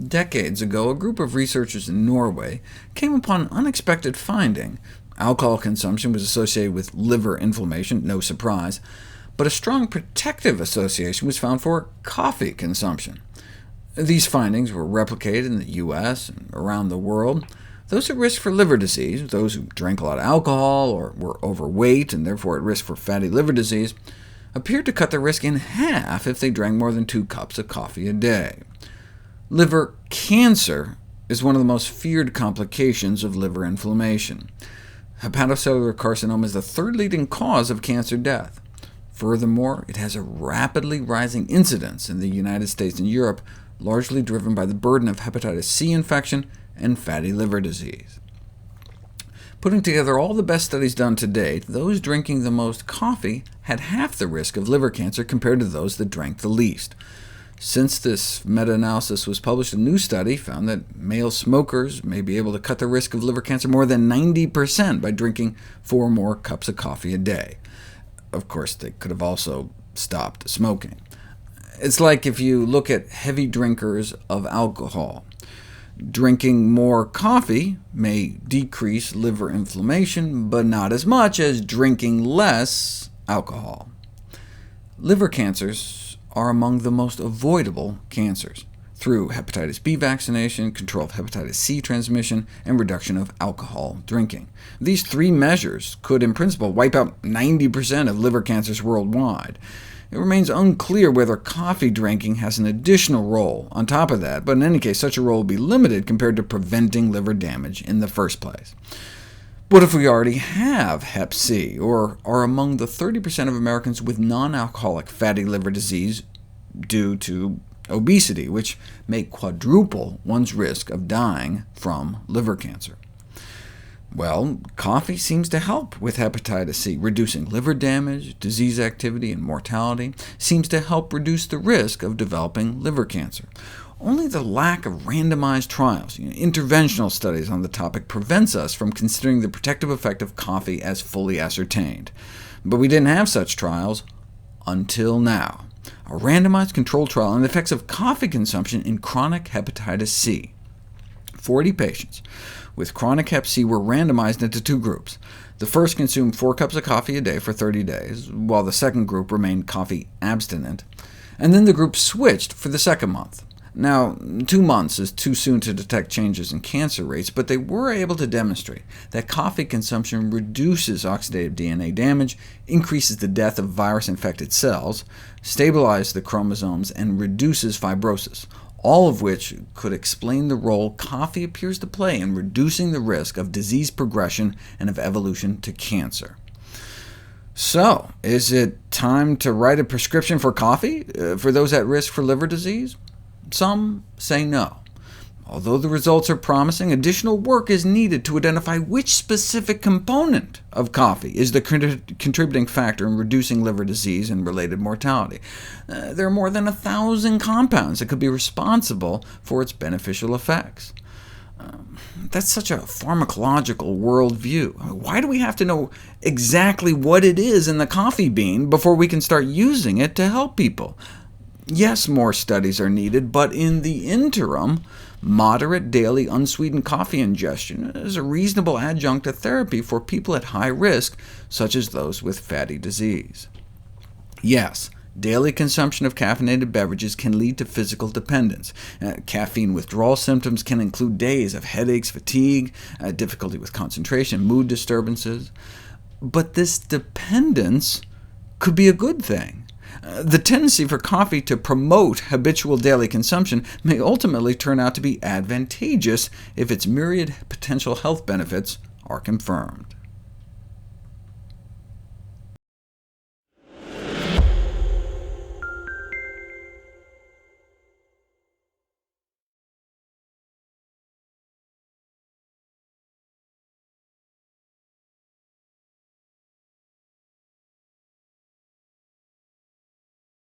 Decades ago, a group of researchers in Norway came upon an unexpected finding. Alcohol consumption was associated with liver inflammation, no surprise, but a strong protective association was found for coffee consumption. These findings were replicated in the US and around the world. Those at risk for liver disease, those who drank a lot of alcohol or were overweight and therefore at risk for fatty liver disease, appeared to cut their risk in half if they drank more than 2 cups of coffee a day. Liver cancer is one of the most feared complications of liver inflammation. Hepatocellular carcinoma is the third leading cause of cancer death. Furthermore, it has a rapidly rising incidence in the United States and Europe, largely driven by the burden of hepatitis C infection and fatty liver disease. Putting together all the best studies done to date, those drinking the most coffee had half the risk of liver cancer compared to those that drank the least. Since this meta-analysis was published, a new study found that male smokers may be able to cut the risk of liver cancer more than 90% by drinking 4 more cups of coffee a day. Of course, they could have also stopped smoking. It's like if you look at heavy drinkers of alcohol. Drinking more coffee may decrease liver inflammation, but not as much as drinking less alcohol. Liver cancers are among the most avoidable cancers, through hepatitis B vaccination, control of hepatitis C transmission, and reduction of alcohol drinking. These 3 measures could, in principle, wipe out 90% of liver cancers worldwide. It remains unclear whether coffee drinking has an additional role on top of that, but in any case, such a role will be limited compared to preventing liver damage in the first place. What if we already have Hep C, or are among the 30% of Americans with non-alcoholic fatty liver disease due to obesity, which may quadruple one's risk of dying from liver cancer? Well, coffee seems to help with hepatitis C, reducing liver damage, disease activity, and mortality, seems to help reduce the risk of developing liver cancer. Only the lack of randomized trials, interventional studies on the topic, prevents us from considering the protective effect of coffee as fully ascertained. But we didn't have such trials until now. A randomized controlled trial on the effects of coffee consumption in chronic hepatitis C. 40 patients with chronic hep C were randomized into 2 groups. The first consumed 4 cups of coffee a day for 30 days, while the second group remained coffee abstinent, and then the group switched for the second month. Now, 2 months is too soon to detect changes in cancer rates, but they were able to demonstrate that coffee consumption reduces oxidative DNA damage, increases the death of virus-infected cells, stabilizes the chromosomes, and reduces fibrosis, all of which could explain the role coffee appears to play in reducing the risk of disease progression and of evolution to cancer. So, is it time to write a prescription for coffee for those at risk for liver disease? Some say no. Although the results are promising, additional work is needed to identify which specific component of coffee is the contributing factor in reducing liver disease and related mortality. There are more than 1,000 compounds that could be responsible for its beneficial effects. That's such a pharmacological worldview. Why do we have to know exactly what it is in the coffee bean before we can start using it to help people? Yes, more studies are needed, but in the interim, moderate daily unsweetened coffee ingestion is a reasonable adjunct to therapy for people at high risk, such as those with fatty disease. Yes, daily consumption of caffeinated beverages can lead to physical dependence. Caffeine withdrawal symptoms can include days of headaches, fatigue, difficulty with concentration, mood disturbances. But this dependence could be a good thing. The tendency for coffee to promote habitual daily consumption may ultimately turn out to be advantageous if its myriad potential health benefits are confirmed.